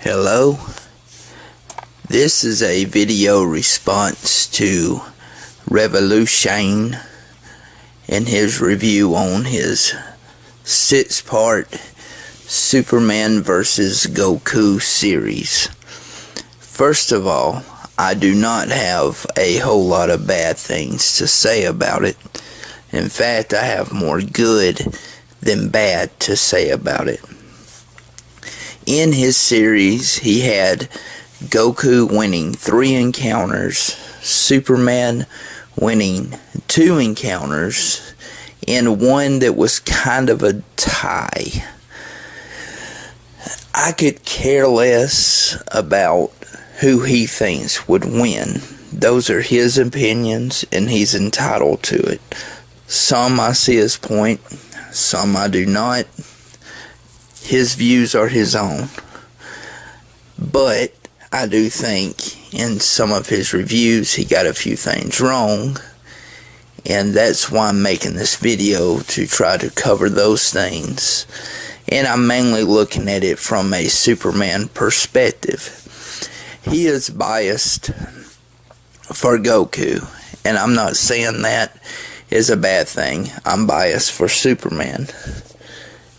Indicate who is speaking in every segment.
Speaker 1: Hello, this is a video response to RevoluShane and his review on his 6-part Superman vs. Goku series. First of all, I do not have a whole lot of bad things to say about it. In fact, I have more good than bad to say about it. In his series, he had Goku winning 3 encounters, Superman winning 2 encounters, and one that was kind of a tie. I could care less about who he thinks would win. Those are his opinions, and he's entitled to it. Some I see his point, some I do not. His views are his own. But I do think in some of his reviews he got a few things wrong. And that's why I'm making this video, to try to cover those things. And I'm mainly looking at it from a Superman perspective. He is biased for Goku. And I'm not saying that is a bad thing. I'm biased for Superman.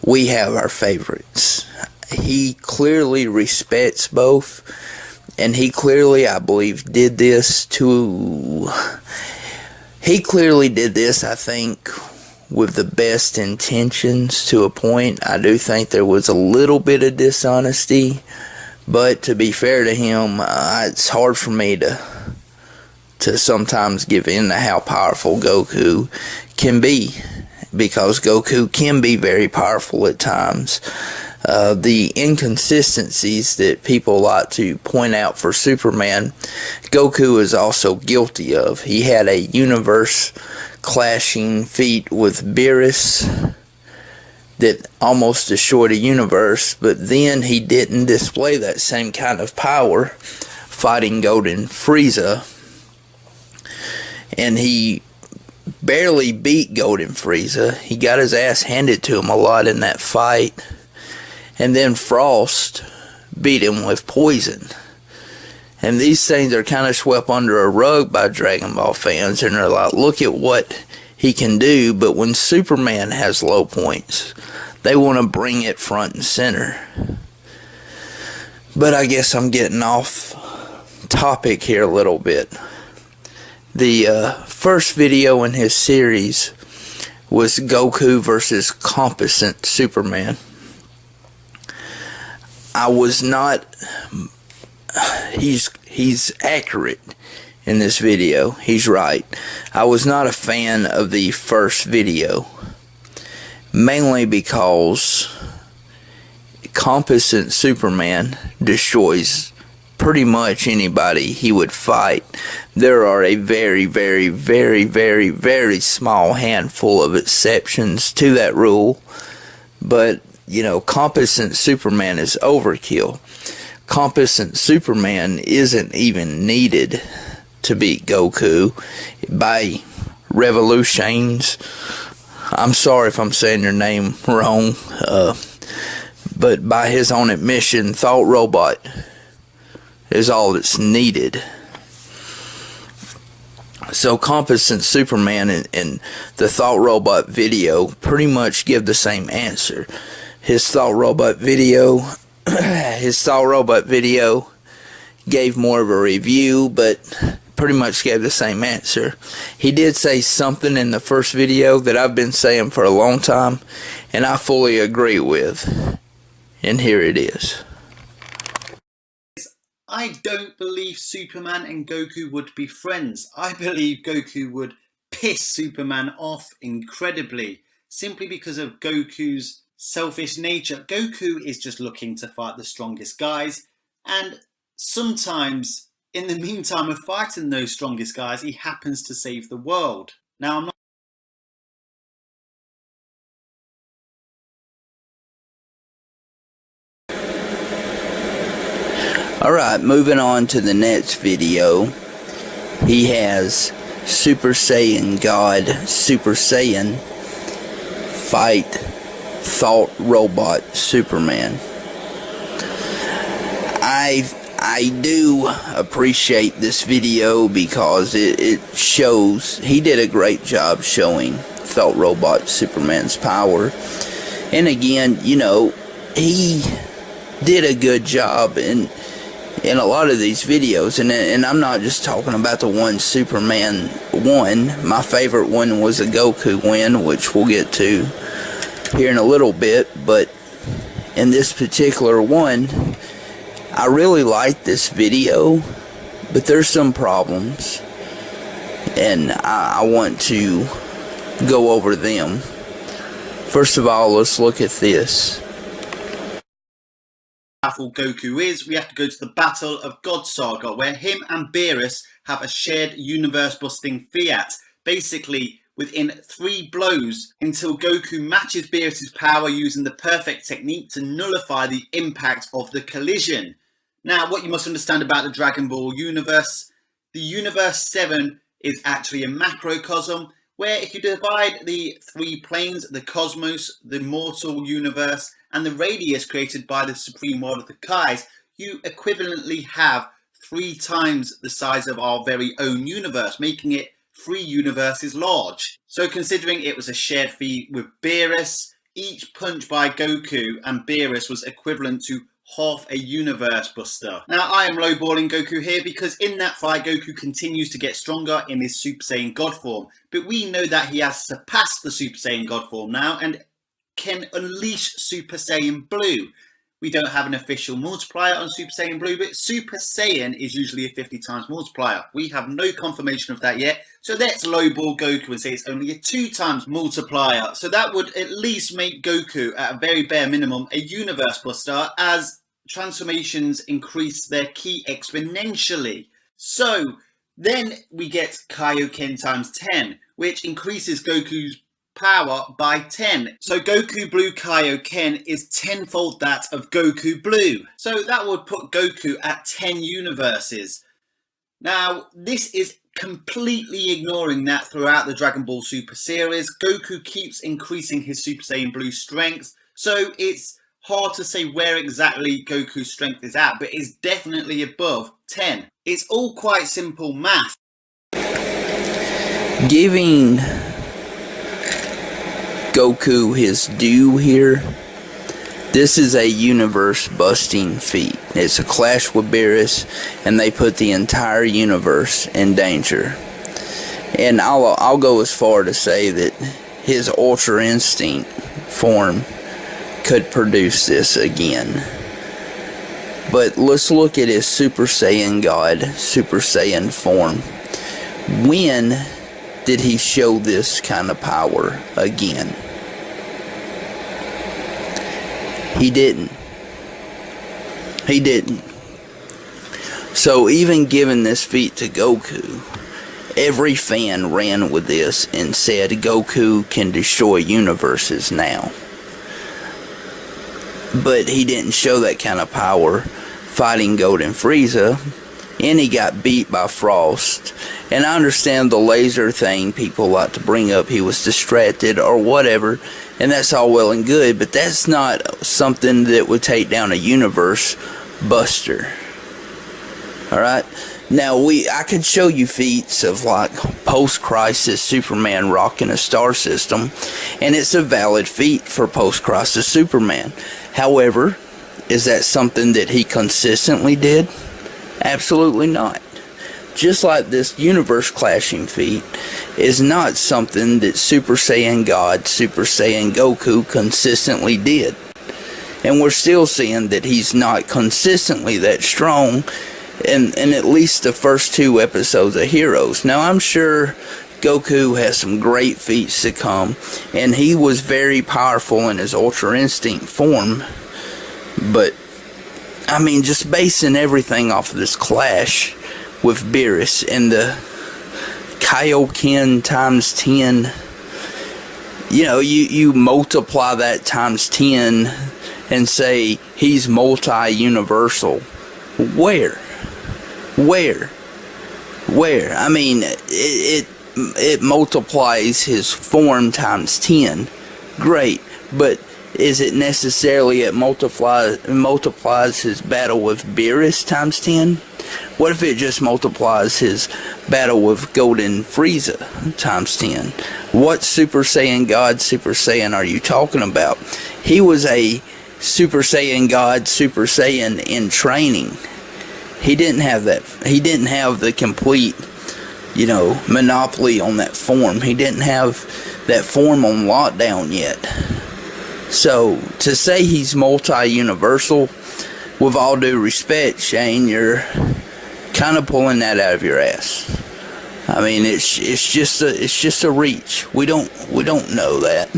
Speaker 1: We have our favorites. He clearly respects both, and he clearly, I believe, did this, I think, with the best intentions to a point. I do think there was a little bit of dishonesty, but to be fair to him, it's hard for me to sometimes give in to how powerful Goku can be. Because Goku can be very powerful at times. The inconsistencies that people like to point out for Superman, Goku is also guilty of. He had a universe-clashing feat with Beerus that almost destroyed a universe, but then he didn't display that same kind of power fighting Golden Frieza. And he barely beat Golden Frieza. He got his ass handed to him a lot in that fight. And then Frost beat him with poison. And these things are kind of swept under a rug by Dragon Ball fans. And they're like, look at what he can do. But when Superman has low points, they want to bring it front and center. But I guess I'm getting off topic here a little bit. The first video in his series was Goku versus composite Superman. I was not... He's accurate in this video. He's right. I was not a fan of the first video. Mainly because composite Superman destroys pretty much anybody he would fight. There are a very, very, very, very, very small handful of exceptions to that rule. But, you know, composite Superman is overkill. Composite Superman isn't even needed to beat Goku by RevoluShane's. I'm sorry if I'm saying your name wrong. But by his own admission, Thought Robot is all that's needed. So composite Superman and the Thought Robot video pretty much give the same answer. His Thought Robot video gave more of a review, but pretty much gave the same answer. He did say something in the first video that I've been saying for a long time, and I fully agree with. And here it is.
Speaker 2: I don't believe Superman and Goku would be friends. I believe Goku would piss Superman off incredibly, simply because of Goku's selfish nature. Goku is just looking to fight the strongest guys, and sometimes, in the meantime of fighting those strongest guys, he happens to save the world. Now, I'm not
Speaker 1: Alright, moving on to the next video. He has Super Saiyan God Super Saiyan fight Thought Robot Superman. I do appreciate this video because it shows, he did a great job showing Felt Robot Superman's power. And again, you know, he did a good job in a lot of these videos, and I'm not just talking about the one Superman won. My favorite one was a Goku win, which we'll get to here in a little bit, but in this particular one, I really like this video, but there's some problems, and I want to go over them. First of all, let's look at this.
Speaker 2: Powerful Goku is, we have to go to the Battle of God Saga, where him and Beerus have a shared universe-busting fiat. Basically, within 3 blows, until Goku matches Beerus' power using the perfect technique to nullify the impact of the collision. Now, what you must understand about the Dragon Ball universe, the Universe 7 is actually a macrocosm, where if you divide the 3 planes, the cosmos, the mortal universe, and the radius created by the Supreme World of the Kais, you equivalently have 3 times the size of our very own universe, making it 3 universes large. So considering it was a shared feat with Beerus, each punch by Goku and Beerus was equivalent to half a universe buster. Now I am lowballing Goku here because in that fight Goku continues to get stronger in his Super Saiyan God form, but we know that he has surpassed the Super Saiyan God form now and can unleash Super Saiyan Blue. We don't have an official multiplier on Super Saiyan Blue, but Super Saiyan is usually a 50 times multiplier. We have no confirmation of that yet, so let's lowball Goku and say it's only a 2 times multiplier. So that would at least make Goku, at a very bare minimum, a universe buster, as transformations increase their ki exponentially. So then we get Kaioken times 10, which increases Goku's power by 10. So Goku Blue Kaioken is 10-fold that of Goku Blue. So that would put Goku at 10 universes. Now, this is completely ignoring that throughout the Dragon Ball Super series. Goku keeps increasing his Super Saiyan Blue strength, so it's hard to say where exactly Goku's strength is at, but it's definitely above 10. It's all quite simple math.
Speaker 1: Giving Goku his due here, this is a universe busting feat. It's a clash with Beerus, and they put the entire universe in danger. And I'll go as far to say that his Ultra Instinct form could produce this again. But let's look at his Super Saiyan God, Super Saiyan form. When did he show this kind of power again? He didn't. He didn't. So even giving this feat to Goku, every fan ran with this and said Goku can destroy universes now. But he didn't show that kind of power fighting Golden Frieza, and he got beat by Frost. And I understand the laser thing people like to bring up, he was distracted or whatever, and that's all well and good, but that's not something that would take down a universe buster. Alright? Now, I could show you feats of like post-crisis Superman rocking a star system, and it's a valid feat for post-crisis Superman. However, is that something that he consistently did? Absolutely not. Just like this universe clashing feat is not something that Super Saiyan God, Super Saiyan Goku consistently did. And we're still seeing that he's not consistently that strong in at least the first 2 episodes of Heroes. Now, I'm sure Goku has some great feats to come, and he was very powerful in his Ultra Instinct form, but I mean, just basing everything off of this clash with Beerus and the Kaioken times 10, you know, you multiply that times 10 and say he's multi-universal. Where? I mean, it multiplies his form times 10. Great. But is it necessarily it multiplies his battle with Beerus times 10? What if it just multiplies his battle with Golden Frieza times 10? What Super Saiyan God, Super Saiyan are you talking about? He was a Super Saiyan God, Super Saiyan in training. He didn't have that. He didn't have the complete, monopoly on that form. He didn't have that form on lockdown yet. So, to say he's multi-universal, with all due respect, Shane, you're kind of pulling that out of your ass. I mean, it's just a reach. We don't know that.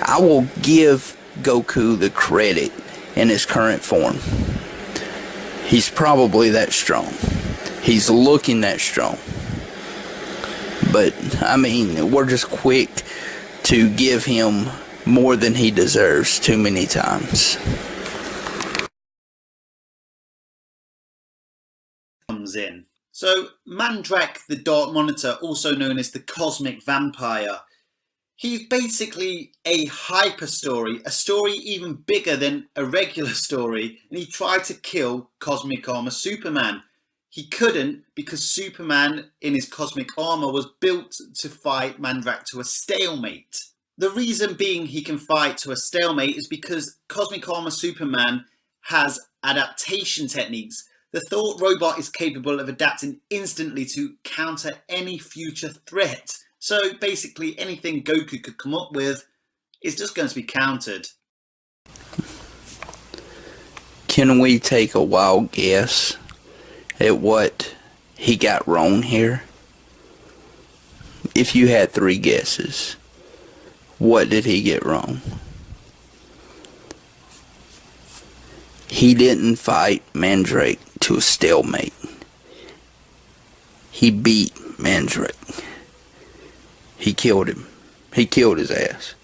Speaker 1: I will give Goku the credit in his current form. He's probably that strong. He's looking that strong. But, I mean, we're just quick to give him more than he deserves too many times.
Speaker 2: Comes in. So, Mandrak the Dark Monitor, also known as the Cosmic Vampire, he's basically a hyper story, a story even bigger than a regular story, and he tried to kill Cosmic Armor Superman. He couldn't because Superman in his cosmic armor was built to fight Mandrak to a stalemate. The reason being he can fight to a stalemate is because Cosmic Armor Superman has adaptation techniques. The Thought robot is capable of adapting instantly to counter any future threat. So basically anything Goku could come up with is just going to be countered.
Speaker 1: Can we take a wild guess at what he got wrong here? If you had 3 guesses, what did he get wrong? He didn't fight Mandrake to a stalemate. He beat Mandrake. He killed him. He killed his ass.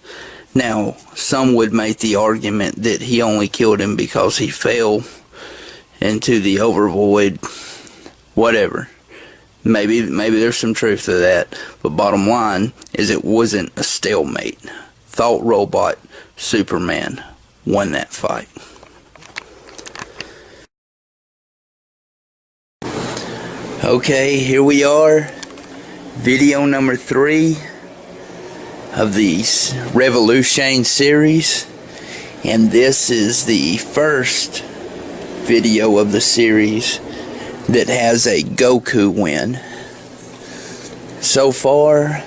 Speaker 1: Now, some would make the argument that he only killed him because he fell into the overvoid. Whatever. Maybe there's some truth to that. But bottom line is it wasn't a stalemate. Thought Robot Superman won that fight. Okay, here we are. Video number 3 of the RevoluShane series. And this is the first video of the series that has a Goku win. So far,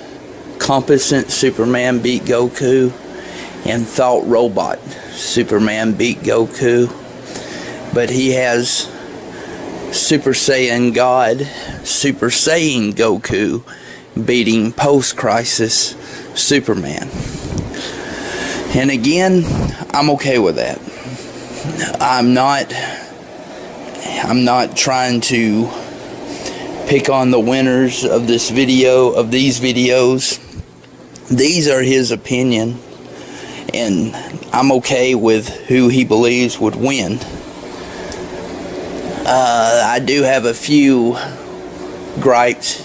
Speaker 1: Composite Superman beat Goku, and Thought Robot Superman beat Goku. But he has Super Saiyan God, Super Saiyan Goku beating Post-Crisis Superman. And again, I'm okay with that. I'm not trying to pick on the winners of this video, of these videos. These are his opinion, and I'm okay with who he believes would win. I do have a few gripes,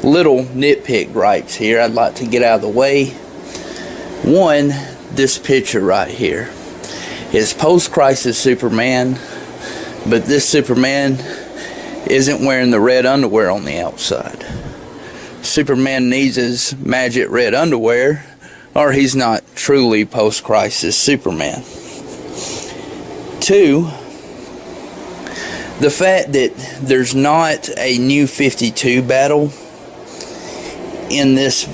Speaker 1: little nitpick gripes here I'd like to get out of the way. One, this picture right here is Post-Crisis Superman, but this Superman isn't wearing the red underwear on the outside. Superman needs his magic red underwear, or he's not truly Post-Crisis Superman. 2, the fact that there's not a New 52 battle in this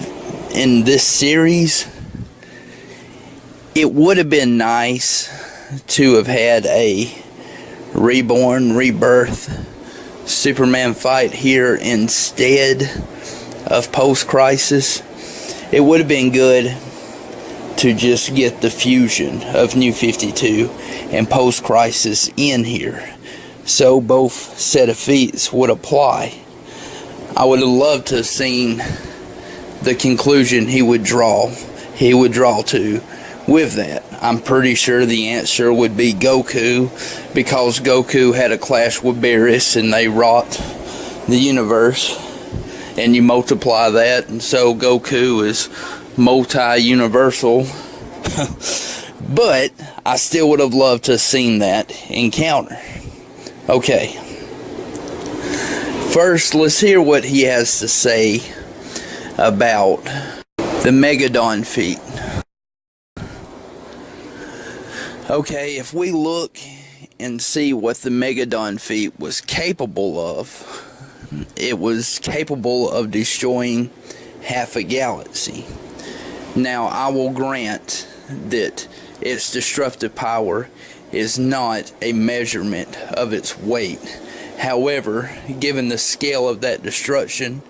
Speaker 1: series. It would have been nice to have had a reborn, rebirth Superman fight here instead of Post-Crisis. It would have been good to just get the fusion of New 52 and Post-Crisis in here, so both set of feats would apply. I would have loved to have seen the conclusion he would draw to with that. I'm pretty sure the answer would be Goku, because Goku had a clash with Beerus and they wrought the universe, and you multiply that, and so Goku is multi-universal. But I still would have loved to have seen that encounter. Okay. First, let's hear what he has to say about the Megadon feat. Okay, if we look and see what the Megadon feat was capable of, it was capable of destroying half a galaxy. Now, I will grant that its destructive power is not a measurement of its weight. However, given the scale of that destruction,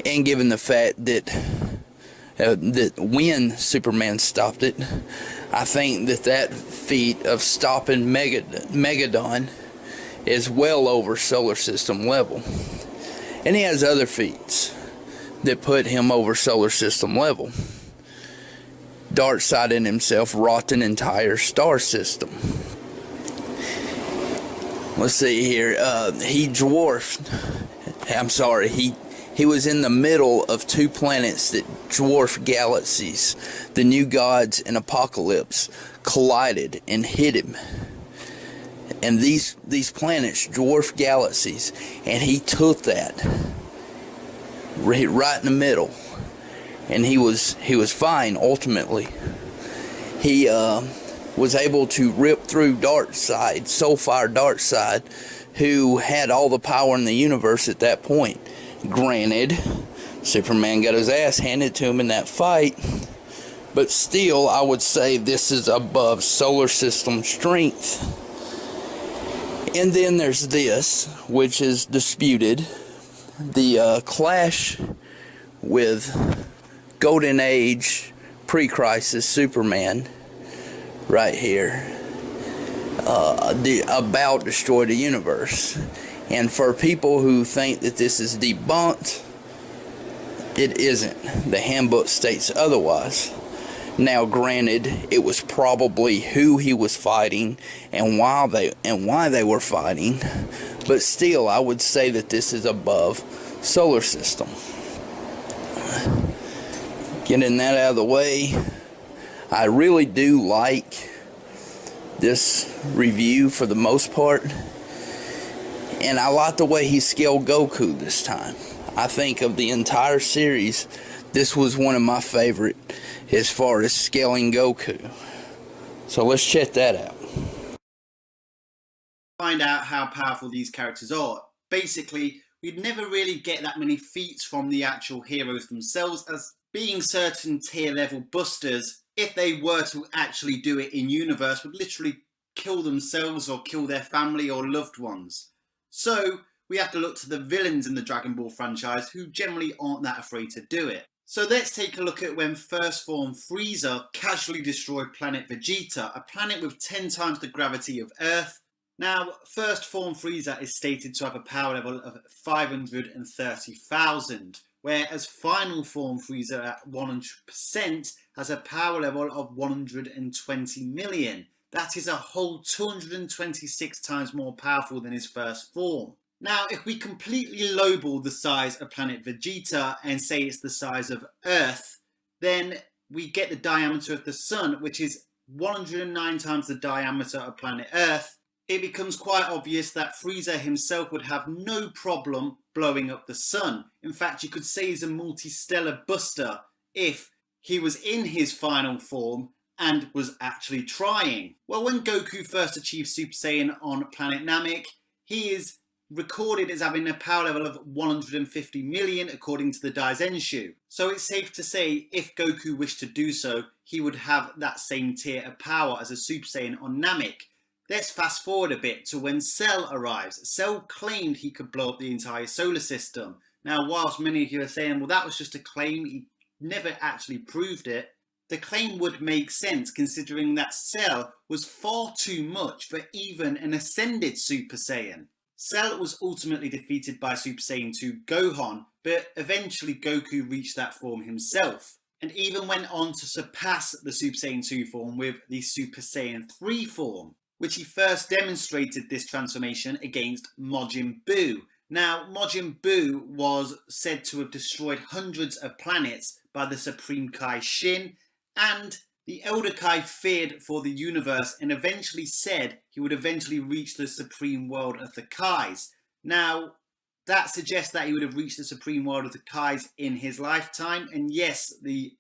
Speaker 1: and given the fact that when Superman stopped it, I think that feat of stopping Megadon is well over solar system level. And he has other feats that put him over solar system level. Darkseiding himself wrought an entire star system. Let's see here. He was in the middle of two planets that dwarf galaxies. The New Gods and Apocalypse collided and hit him. And these planets dwarf galaxies, and he took that right in the middle, and he was fine ultimately. He was able to rip through Soulfire Darkseid, who had all the power in the universe at that point. Granted, Superman got his ass handed to him in that fight, but still, I would say this is above solar system strength. And then there's this, which is disputed, the clash with Golden Age pre-crisis Superman right here, about destroy the universe. And for people who think that this is debunked, it isn't. The handbook states otherwise. Now, granted, it was probably who he was fighting and why they were fighting, but still, I would say that this is above solar system. Getting that out of the way, I really do like this review for the most part, and I like the way he scaled Goku this time. I think of the entire series, this was one of my favorite as far as scaling Goku. So let's check that out.
Speaker 2: Find out how powerful these characters are. Basically, we'd never really get that many feats from the actual heroes themselves, as being certain tier level busters, if they were to actually do it in universe, would literally kill themselves or kill their family or loved ones. So we have to look to the villains in the Dragon Ball franchise, who generally aren't that afraid to do it. So let's take a look at when First Form Frieza casually destroyed planet Vegeta, a planet with 10 times the gravity of Earth. Now, First Form Frieza is stated to have a power level of 530,000, whereas Final Form Frieza at 100% has a power level of 120 million. That is a whole 226 times more powerful than his first form. Now, if we completely lowball the size of planet Vegeta and say it's the size of Earth, then we get the diameter of the Sun, which is 109 times the diameter of planet Earth. It becomes quite obvious that Frieza himself would have no problem blowing up the Sun. In fact, you could say he's a multi-stellar buster if he was in his final form and was actually trying. Well, when Goku first achieved Super Saiyan on planet Namek, he is recorded as having a power level of 150 million according to the Daizenshu. So it's safe to say if Goku wished to do so, he would have that same tier of power as a Super Saiyan on Namek. Let's fast forward a bit to when Cell arrives. Cell claimed he could blow up the entire solar system. Now, whilst many of you are saying, well, that was just a claim, he never actually proved it, the claim would make sense considering that Cell was far too much for even an ascended Super Saiyan. Cell was ultimately defeated by Super Saiyan 2 Gohan, but eventually Goku reached that form himself, and even went on to surpass the Super Saiyan 2 form with the Super Saiyan 3 form, which he first demonstrated this transformation against Majin Buu. Now, Majin Buu was said to have destroyed hundreds of planets by the Supreme Kai Shin, and The Elder Kai feared for the universe and eventually said he would eventually reach the supreme world of the Kais. Now, that suggests that he would have reached the supreme world of the Kais in his lifetime. And yes, the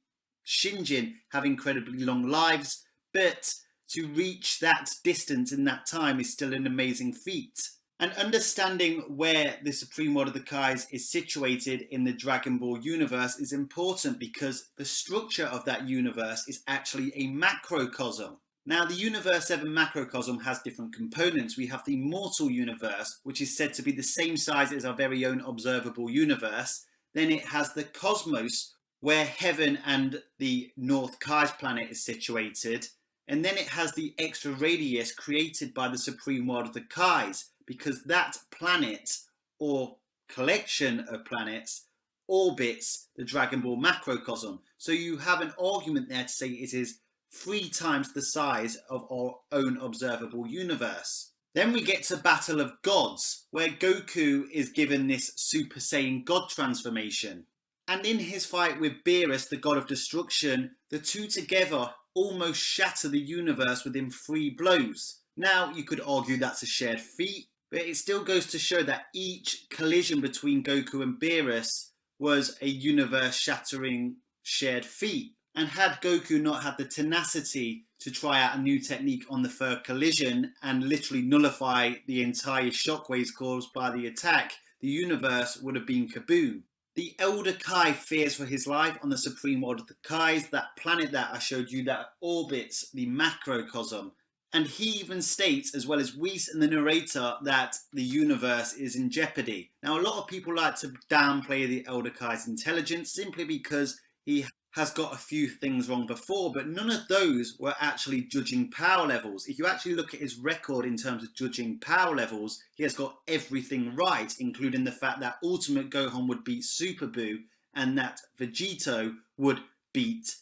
Speaker 2: Shinjin have incredibly long lives, but to reach that distance in that time is still an amazing feat. And understanding where the Supreme World of the Kais is situated in the Dragon Ball universe is important because the structure of that universe is actually a macrocosm. Now, the Universe 7 macrocosm has different components. We have the mortal universe, which is said to be the same size as our very own observable universe. Then it has the cosmos, where heaven and the North Kai's planet is situated. And then it has the extra radius created by the Supreme World of the Kais, because that planet, or collection of planets, orbits the Dragon Ball macrocosm. So you have an argument there to say it is 3 times the size of our own observable universe. Then we get to Battle of Gods, where Goku is given this Super Saiyan God transformation. And in his fight with Beerus, the God of Destruction, the two together almost shatter the universe within 3 blows. Now, you could argue that's a shared feat, but it still goes to show that each collision between Goku and Beerus was a universe-shattering shared feat. And had Goku not had the tenacity to try out a new technique on the 3rd collision and literally nullify the entire shockwaves caused by the attack, the universe would have been kaboom. The Elder Kai fears for his life on the Supreme World of the Kais, that planet that I showed you that orbits the macrocosm. And he even states, as well as Whis and the narrator, that the universe is in jeopardy. Now, a lot of people like to downplay the Elder Kai's intelligence simply because he has got a few things wrong before, but none of those were actually judging power levels. If you actually look at his record in terms of judging power levels, he has got everything right, including the fact that Ultimate Gohan would beat Super Buu and that Vegito would beat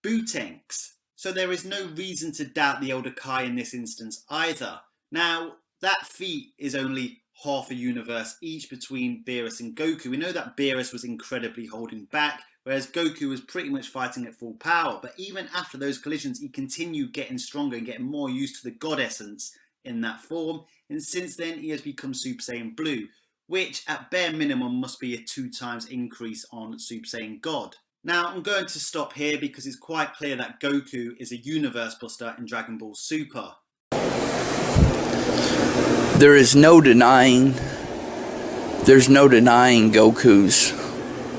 Speaker 2: Bootenks. So there is no reason to doubt the Elder Kai in this instance either. Now, that feat is only half a universe each between Beerus and Goku. We know that Beerus was incredibly holding back, whereas Goku was pretty much fighting at full power. But even after those collisions, he continued getting stronger and getting more used to the God Essence in that form. And since then, he has become Super Saiyan Blue, which at bare minimum must be a 2 times increase on Super Saiyan God. Now, I'm going to stop here because it's quite clear that Goku is a universe buster in Dragon Ball Super.
Speaker 1: There's no denying Goku's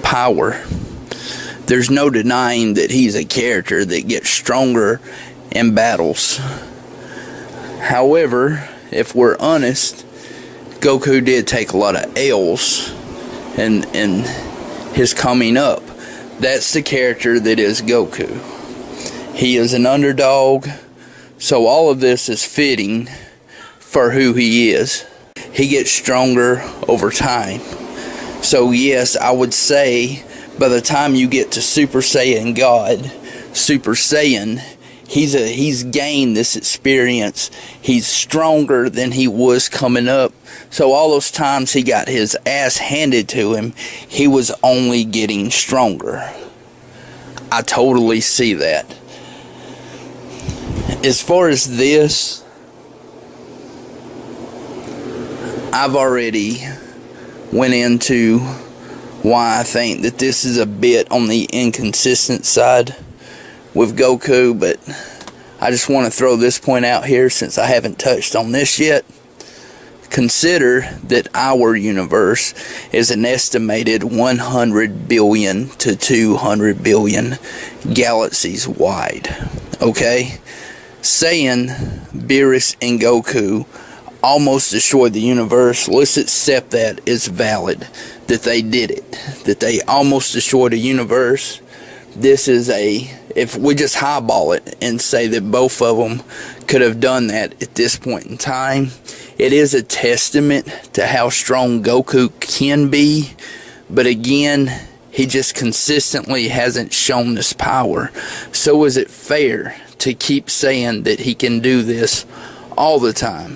Speaker 1: power. There's no denying that he's a character that gets stronger in battles. However, if we're honest, Goku did take a lot of L's in his coming up. That's the character that is Goku. He is an underdog, so all of this is fitting for who he is. He gets stronger over time. So yes, I would say by the time you get to Super Saiyan God, Super Saiyan, he's gained this experience. He's stronger than he was coming up. So all those times he got his ass handed to him, he was only getting stronger. I totally see that. As far as this, I've already went into why I think that this is a bit on the inconsistent side with Goku, but I just want to throw this point out here since I haven't touched on this yet. Consider that our universe is an estimated 100 billion to 200 billion galaxies wide. Okay? Saying Beerus and Goku almost destroyed the universe, let's accept that is valid, that they did it, that they almost destroyed the universe. This is if we just highball it and say that both of them could have done that at this point in time, it is a testament to how strong Goku can be. But again, he just consistently hasn't shown this power. So is it fair to keep saying that he can do this all the time?